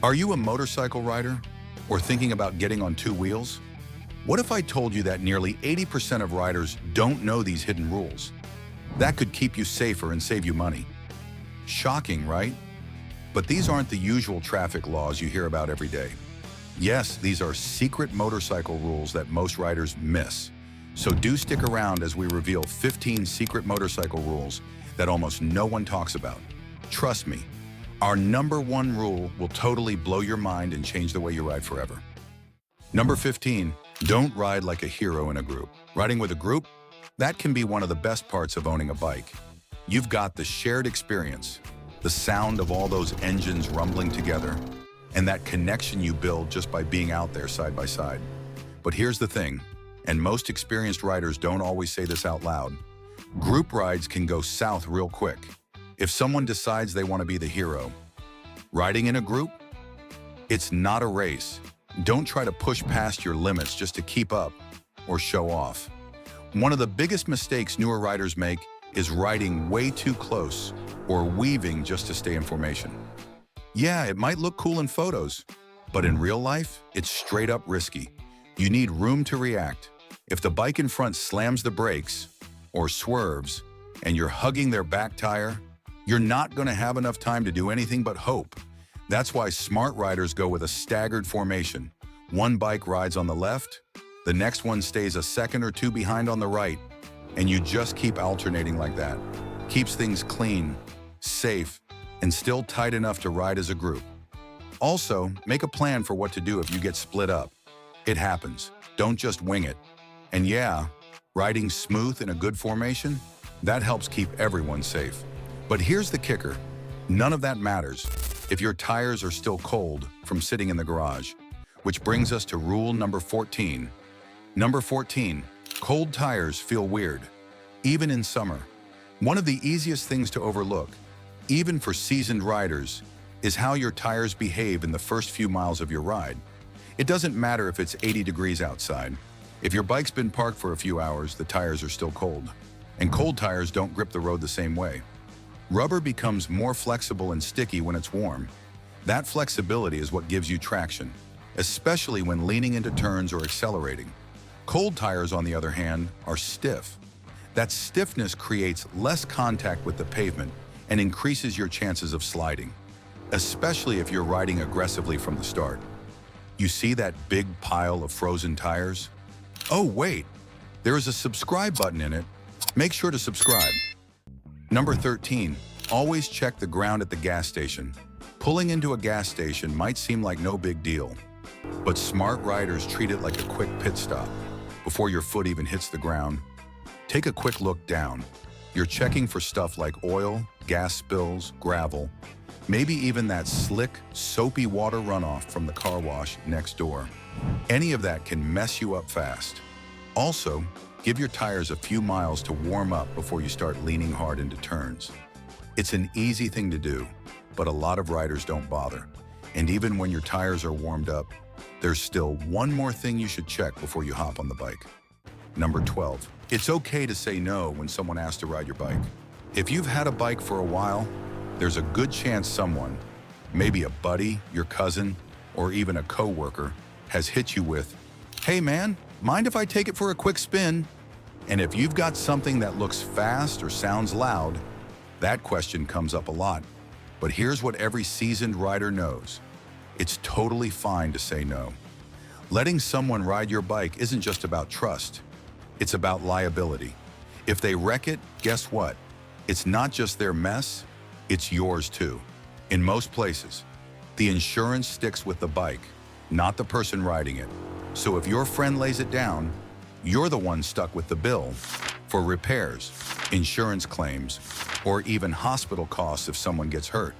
Are you a motorcycle rider or thinking about getting on two wheels? What if I told you that nearly 80% of riders don't know these hidden rules? That could keep you safer and save you money. Shocking, right? But these aren't the usual traffic laws you hear about every day. Yes, these are secret motorcycle rules that most riders miss. So do stick around as we reveal 15 secret motorcycle rules that almost no one talks about. Trust me, our number one rule will totally blow your mind and change the way you ride forever. Number 15, don't ride like a hero in a group. Riding with a group, that can be one of the best parts of owning a bike. You've got the shared experience, the sound of all those engines rumbling together, and that connection you build just by being out there side by side. But here's the thing, and most experienced riders don't always say this out loud. Group rides can go south real quick. If someone decides they want to be the hero, riding in a group, it's not a race. Don't try to push past your limits just to keep up or show off. One of the biggest mistakes newer riders make is riding way too close or weaving just to stay in formation. Yeah, it might look cool in photos, but in real life, it's straight up risky. You need room to react. If the bike in front slams the brakes or swerves and you're hugging their back tire, you're not going to have enough time to do anything but hope. That's why smart riders go with a staggered formation. One bike rides on the left, the next one stays a second or two behind on the right, and you just keep alternating like that. Keeps things clean, safe, and still tight enough to ride as a group. Also, make a plan for what to do if you get split up. It happens. Don't just wing it. And yeah, riding smooth in a good formation, that helps keep everyone safe. But here's the kicker. None of that matters if your tires are still cold from sitting in the garage. Which brings us to rule number 14. Number 14, cold tires feel weird, even in summer. One of the easiest things to overlook, even for seasoned riders, is how your tires behave in the first few miles of your ride. It doesn't matter if it's 80 degrees outside. If your bike's been parked for a few hours, the tires are still cold. And cold tires don't grip the road the same way. Rubber becomes more flexible and sticky when it's warm. That flexibility is what gives you traction, especially when leaning into turns or accelerating. Cold tires, on the other hand, are stiff. That stiffness creates less contact with the pavement and increases your chances of sliding, especially if you're riding aggressively from the start. You see that big pile of frozen tires? Oh wait, there is a subscribe button in it. Make sure to subscribe. Number 13, always check the ground at the gas station. Pulling into a gas station might seem like no big deal, but smart riders treat it like a quick pit stop. Before your foot even hits the ground, take a quick look down. You're checking for stuff like oil, gas spills, gravel, maybe even that slick, soapy water runoff from the car wash next door. Any of that can mess you up fast. Also, give your tires a few miles to warm up before you start leaning hard into turns. It's an easy thing to do, but a lot of riders don't bother. And even when your tires are warmed up, there's still one more thing you should check before you hop on the bike. Number 12, it's okay to say no when someone asks to ride your bike. If you've had a bike for a while, there's a good chance someone, maybe a buddy, your cousin, or even a coworker, has hit you with, "Hey man, mind if I take it for a quick spin?" And if you've got something that looks fast or sounds loud, that question comes up a lot. But here's what every seasoned rider knows. It's totally fine to say no. Letting someone ride your bike isn't just about trust. It's about liability. If they wreck it, guess what? It's not just their mess, it's yours too. In most places, the insurance sticks with the bike, not the person riding it. So if your friend lays it down, you're the one stuck with the bill for repairs, insurance claims, or even hospital costs if someone gets hurt.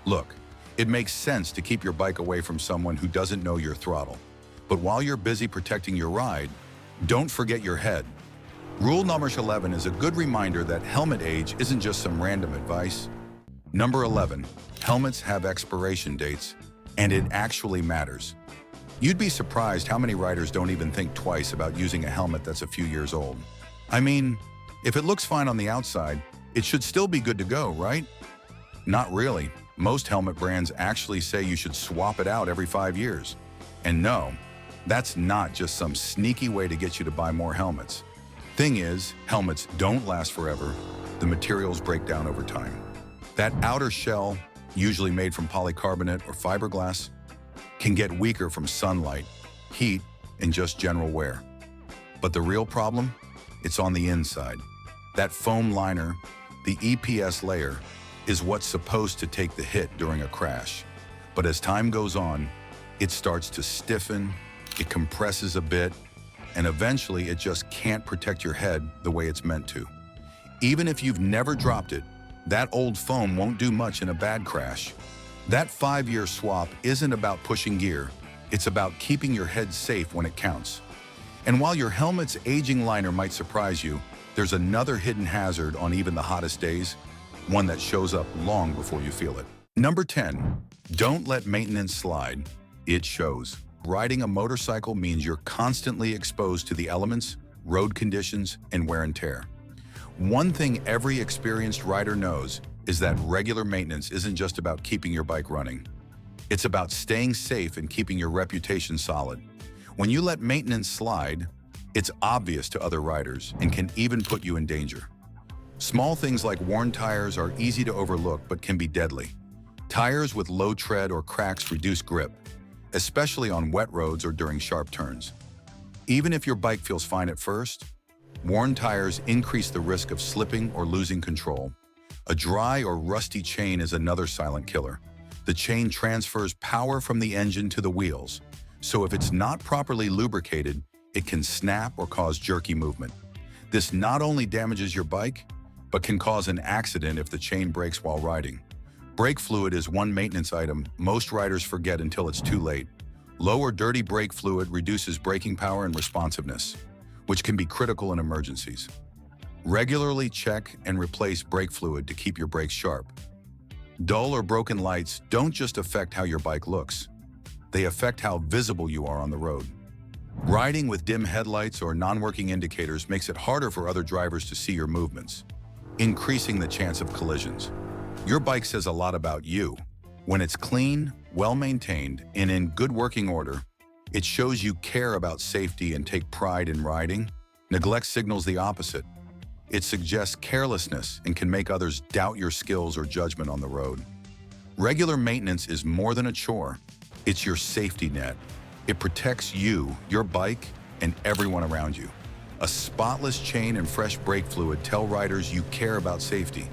Look, it makes sense to keep your bike away from someone who doesn't know your throttle. But while you're busy protecting your ride, don't forget your head. Rule number 11 is a good reminder that helmet age isn't just some random advice. Number 11, helmets have expiration dates, and it actually matters. You'd be surprised how many riders don't even think twice about using a helmet that's a few years old. I mean, if it looks fine on the outside, it should still be good to go, right? Not really. Most helmet brands actually say you should swap it out every 5 years. And no, that's not just some sneaky way to get you to buy more helmets. Thing is, helmets don't last forever. The materials break down over time. That outer shell, usually made from polycarbonate or fiberglass, can get weaker from sunlight, heat, and just general wear. But the real problem? It's on the inside. That foam liner, the EPS layer, is what's supposed to take the hit during a crash. But as time goes on, it starts to stiffen, it compresses a bit, and eventually it just can't protect your head the way it's meant to. Even if you've never dropped it, that old foam won't do much in a bad crash. That 5-year swap isn't about pushing gear, it's about keeping your head safe when it counts. And while your helmet's aging liner might surprise you, there's another hidden hazard on even the hottest days, one that shows up long before you feel it. Number 10, don't let maintenance slide. It shows. Riding a motorcycle means you're constantly exposed to the elements, road conditions, and wear and tear. One thing every experienced rider knows is that regular maintenance isn't just about keeping your bike running. It's about staying safe and keeping your reputation solid. When you let maintenance slide, it's obvious to other riders and can even put you in danger. Small things like worn tires are easy to overlook but can be deadly. Tires with low tread or cracks reduce grip, especially on wet roads or during sharp turns. Even if your bike feels fine at first, worn tires increase the risk of slipping or losing control. A dry or rusty chain is another silent killer. The chain transfers power from the engine to the wheels, so if it's not properly lubricated, it can snap or cause jerky movement. This not only damages your bike, but can cause an accident if the chain breaks while riding. Brake fluid is one maintenance item most riders forget until it's too late. Low or dirty brake fluid reduces braking power and responsiveness, which can be critical in emergencies. Regularly check and replace brake fluid to keep your brakes sharp. Dull or broken lights don't just affect how your bike looks. They affect how visible you are on the road. Riding with dim headlights or non-working indicators makes it harder for other drivers to see your movements, increasing the chance of collisions. Your bike says a lot about you. When it's clean, well-maintained, and in good working order, it shows you care about safety and take pride in riding. Neglect signals the opposite. It suggests carelessness and can make others doubt your skills or judgment on the road. Regular maintenance is more than a chore. It's your safety net. It protects you, your bike, and everyone around you. A spotless chain and fresh brake fluid tell riders you care about safety.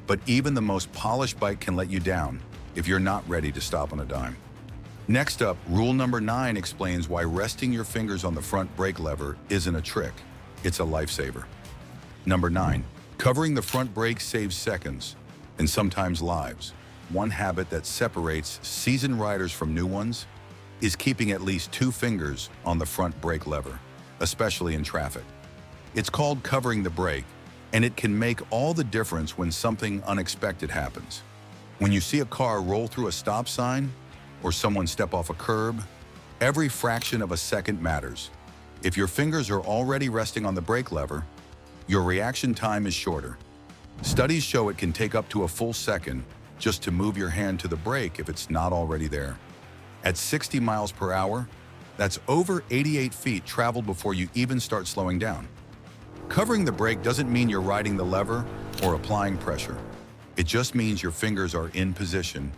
But even the most polished bike can let you down if you're not ready to stop on a dime. Next up, rule number 9 explains why resting your fingers on the front brake lever isn't a trick. It's a lifesaver. Number 9, covering the front brake saves seconds and sometimes lives. One habit that separates seasoned riders from new ones is keeping at least 2 fingers on the front brake lever, especially in traffic. It's called covering the brake, and it can make all the difference when something unexpected happens. When you see a car roll through a stop sign or someone step off a curb, every fraction of a second matters. If your fingers are already resting on the brake lever, your reaction time is shorter. Studies show it can take up to a full second just to move your hand to the brake if it's not already there. At 60 miles per hour, that's over 88 feet traveled before you even start slowing down. Covering the brake doesn't mean you're riding the lever or applying pressure. It just means your fingers are in position,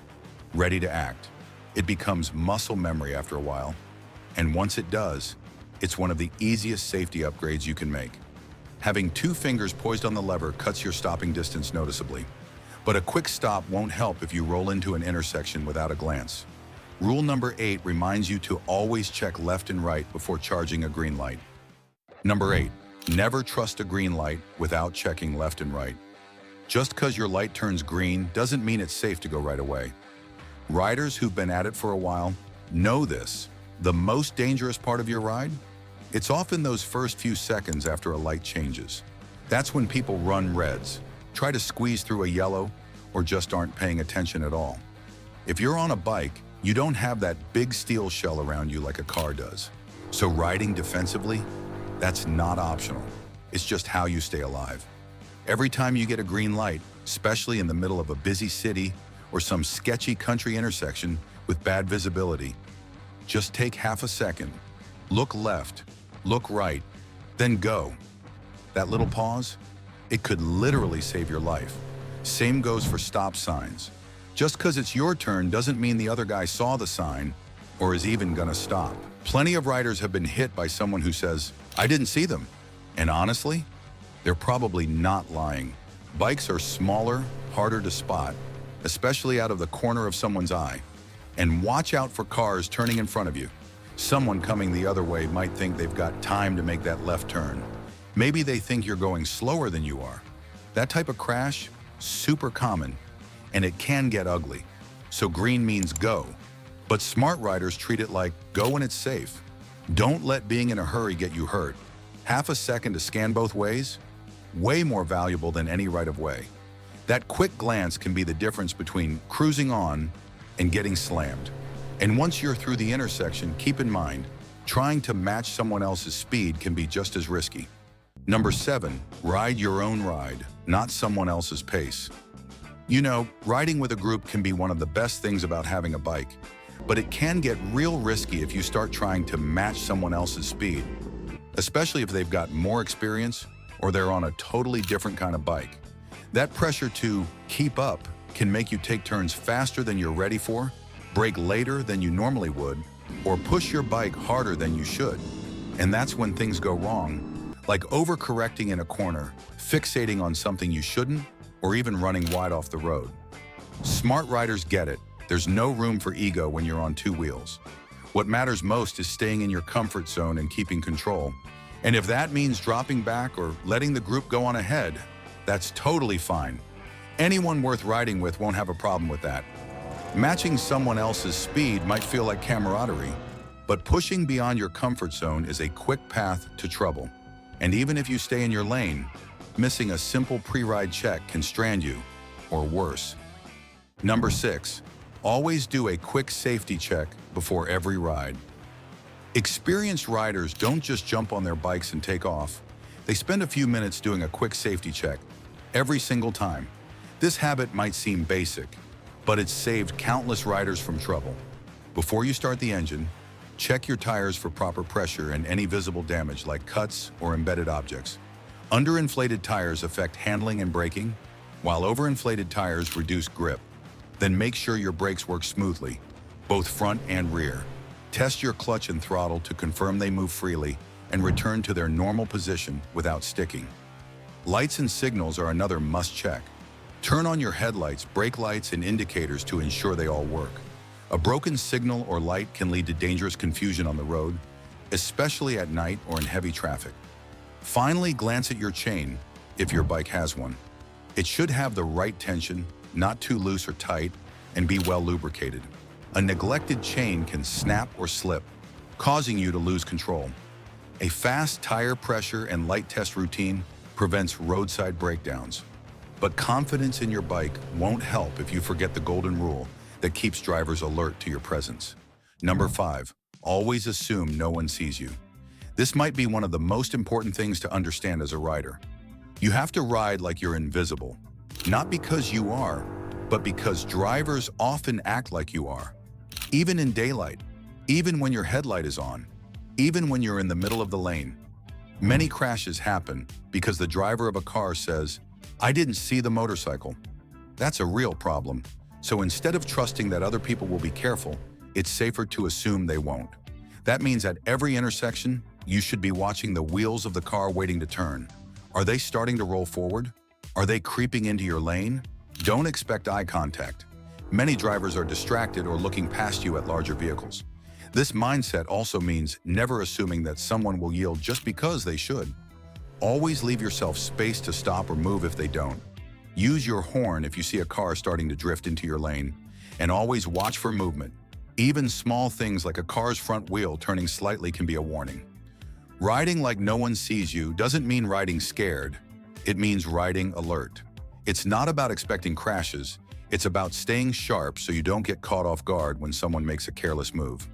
ready to act. It becomes muscle memory after a while, and once it does, it's one of the easiest safety upgrades you can make. Having 2 fingers poised on the lever cuts your stopping distance noticeably, but a quick stop won't help if you roll into an intersection without a glance. Rule number 8 reminds you to always check left and right before charging a green light. Number 8, never trust a green light without checking left and right. Just because your light turns green doesn't mean it's safe to go right away. Riders who've been at it for a while know this. The most dangerous part of your ride? It's often those first few seconds after a light changes. That's when people run reds, try to squeeze through a yellow, or just aren't paying attention at all. If you're on a bike, you don't have that big steel shell around you like a car does. So riding defensively, that's not optional. It's just how you stay alive. Every time you get a green light, especially in the middle of a busy city or some sketchy country intersection with bad visibility. Just take half a second. Look left, look right, then go. That little pause, it could literally save your life. Same goes for stop signs. Just because it's your turn doesn't mean the other guy saw the sign or is even gonna stop. Plenty of riders have been hit by someone who says, "I didn't see them." And honestly, they're probably not lying. Bikes are smaller, harder to spot, especially out of the corner of someone's eye. And watch out for cars turning in front of you. Someone coming the other way might think they've got time to make that left turn. Maybe they think you're going slower than you are. That type of crash, super common, and it can get ugly. So green means go. But smart riders treat it like go when it's safe. Don't let being in a hurry get you hurt. Half a second to scan both ways? Way more valuable than any right of way. That quick glance can be the difference between cruising on and getting slammed. And once you're through the intersection, keep in mind, trying to match someone else's speed can be just as risky. Number 7, ride your own ride, not someone else's pace. You know, riding with a group can be one of the best things about having a bike, but it can get real risky if you start trying to match someone else's speed, especially if they've got more experience or they're on a totally different kind of bike. That pressure to keep up can make you take turns faster than you're ready for, brake later than you normally would, or push your bike harder than you should. And that's when things go wrong, like overcorrecting in a corner, fixating on something you shouldn't, or even running wide off the road. Smart riders get it. There's no room for ego when you're on two wheels. What matters most is staying in your comfort zone and keeping control. And if that means dropping back or letting the group go on ahead, that's totally fine. Anyone worth riding with won't have a problem with that. Matching someone else's speed might feel like camaraderie, but pushing beyond your comfort zone is a quick path to trouble. And even if you stay in your lane, missing a simple pre-ride check can strand you, or worse. Number 6, always do a quick safety check before every ride. Experienced riders don't just jump on their bikes and take off. They spend a few minutes doing a quick safety check every single time. This habit might seem basic, but it's saved countless riders from trouble. Before you start the engine, check your tires for proper pressure and any visible damage like cuts or embedded objects. Underinflated tires affect handling and braking, while overinflated tires reduce grip. Then make sure your brakes work smoothly, both front and rear. Test your clutch and throttle to confirm they move freely and return to their normal position without sticking. Lights and signals are another must-check. Turn on your headlights, brake lights, and indicators to ensure they all work. A broken signal or light can lead to dangerous confusion on the road, especially at night or in heavy traffic. Finally, glance at your chain, if your bike has one. It should have the right tension, not too loose or tight, and be well lubricated. A neglected chain can snap or slip, causing you to lose control. A fast tire pressure and light test routine prevents roadside breakdowns. But confidence in your bike won't help if you forget the golden rule that keeps drivers alert to your presence. Number 5, always assume no one sees you. This might be one of the most important things to understand as a rider. You have to ride like you're invisible, not because you are, but because drivers often act like you are. Even in daylight, even when your headlight is on, even when you're in the middle of the lane. Many crashes happen because the driver of a car says, "I didn't see the motorcycle." That's a real problem. So instead of trusting that other people will be careful, it's safer to assume they won't. That means at every intersection, you should be watching the wheels of the car waiting to turn. Are they starting to roll forward? Are they creeping into your lane? Don't expect eye contact. Many drivers are distracted or looking past you at larger vehicles. This mindset also means never assuming that someone will yield just because they should. Always leave yourself space to stop or move if they don't. Use your horn if you see a car starting to drift into your lane, and always watch for movement. Even small things like a car's front wheel turning slightly can be a warning. Riding like no one sees you doesn't mean riding scared. It means riding alert. It's not about expecting crashes. It's about staying sharp so you don't get caught off guard when someone makes a careless move.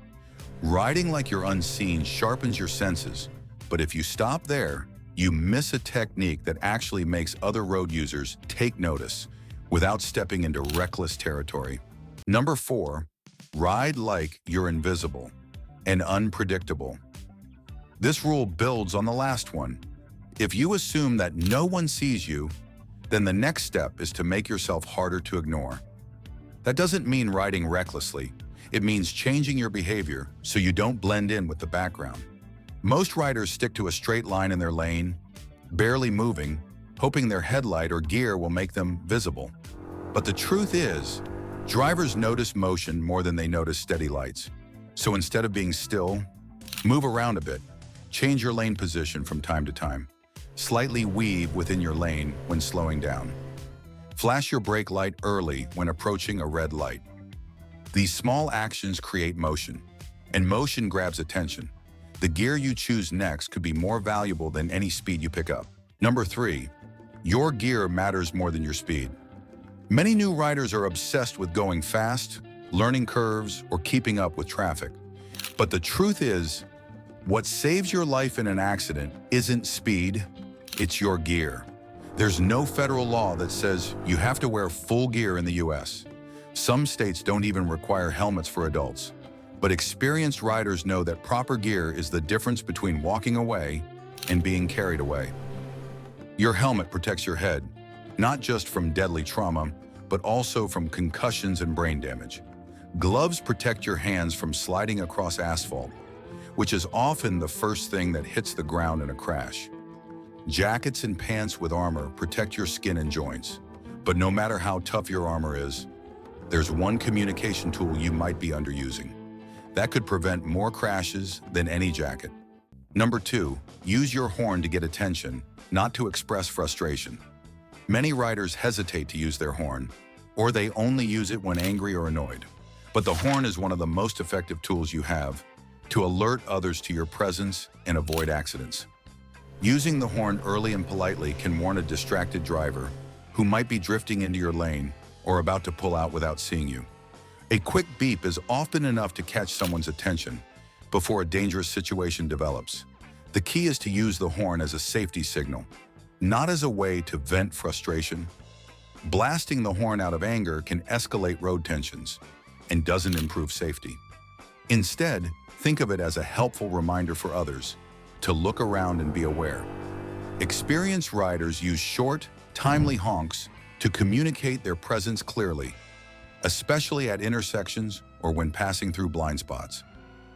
Riding like you're unseen sharpens your senses, but if you stop there, you miss a technique that actually makes other road users take notice. without stepping into reckless territory. Number 4, ride like you're invisible and unpredictable. This rule builds on the last one. If you assume that no one sees you, then the next step is to make yourself harder to ignore. That doesn't mean riding recklessly. It means changing your behavior so you don't blend in with the background. Most riders stick to a straight line in their lane, barely moving, hoping their headlight or gear will make them visible. But the truth is, drivers notice motion more than they notice steady lights. So instead of being still, move around a bit. Change your lane position from time to time. Slightly weave within your lane when slowing down. Flash your brake light early when approaching a red light. These small actions create motion, and motion grabs attention. The gear you choose next could be more valuable than any speed you pick up. Number 3, your gear matters more than your speed. Many new riders are obsessed with going fast, learning curves, or keeping up with traffic. But the truth is, what saves your life in an accident isn't speed, it's your gear. There's no federal law that says you have to wear full gear in the US. Some states don't even require helmets for adults. But experienced riders know that proper gear is the difference between walking away and being carried away. Your helmet protects your head, not just from deadly trauma, but also from concussions and brain damage. Gloves protect your hands from sliding across asphalt, which is often the first thing that hits the ground in a crash. Jackets and pants with armor protect your skin and joints. But no matter how tough your armor is, there's one communication tool you might be underusing. That could prevent more crashes than any jacket. Number 2, use your horn to get attention, not to express frustration. Many riders hesitate to use their horn, or they only use it when angry or annoyed. But the horn is one of the most effective tools you have to alert others to your presence and avoid accidents. Using the horn early and politely can warn a distracted driver who might be drifting into your lane or about to pull out without seeing you. A quick beep is often enough to catch someone's attention before a dangerous situation develops. The key is to use the horn as a safety signal, not as a way to vent frustration. Blasting the horn out of anger can escalate road tensions and doesn't improve safety. Instead, think of it as a helpful reminder for others to look around and be aware. Experienced riders use short, timely honks to communicate their presence clearly, especially at intersections or when passing through blind spots.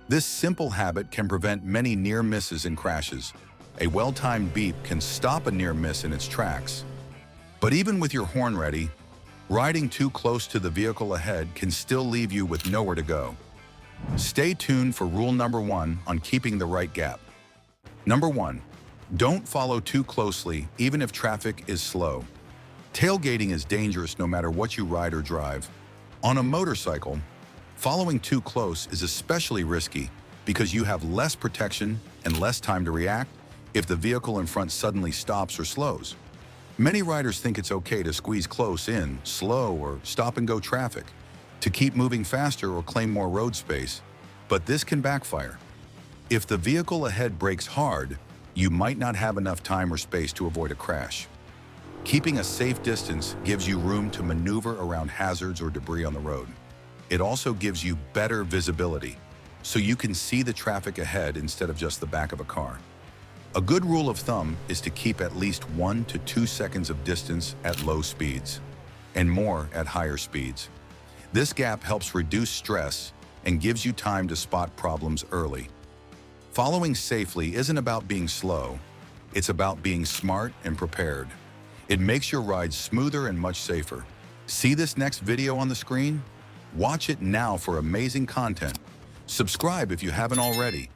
This simple habit can prevent many near misses and crashes. A well-timed beep can stop a near miss in its tracks. But even with your horn ready, riding too close to the vehicle ahead can still leave you with nowhere to go. Stay tuned for rule number 1 on keeping the right gap. Number 1, don't follow too closely even if traffic is slow. Tailgating is dangerous no matter what you ride or drive. On a motorcycle, following too close is especially risky because you have less protection and less time to react if the vehicle in front suddenly stops or slows. Many riders think it's okay to squeeze close in, slow, or stop-and-go traffic to keep moving faster or claim more road space, but this can backfire. If the vehicle ahead brakes hard, you might not have enough time or space to avoid a crash. Keeping a safe distance gives you room to maneuver around hazards or debris on the road. It also gives you better visibility, so you can see the traffic ahead instead of just the back of a car. A good rule of thumb is to keep at least 1 to 2 seconds of distance at low speeds, and more at higher speeds. This gap helps reduce stress and gives you time to spot problems early. Following safely isn't about being slow, it's about being smart and prepared. It makes your ride smoother and much safer. See this next video on the screen? Watch it now for amazing content. Subscribe if you haven't already.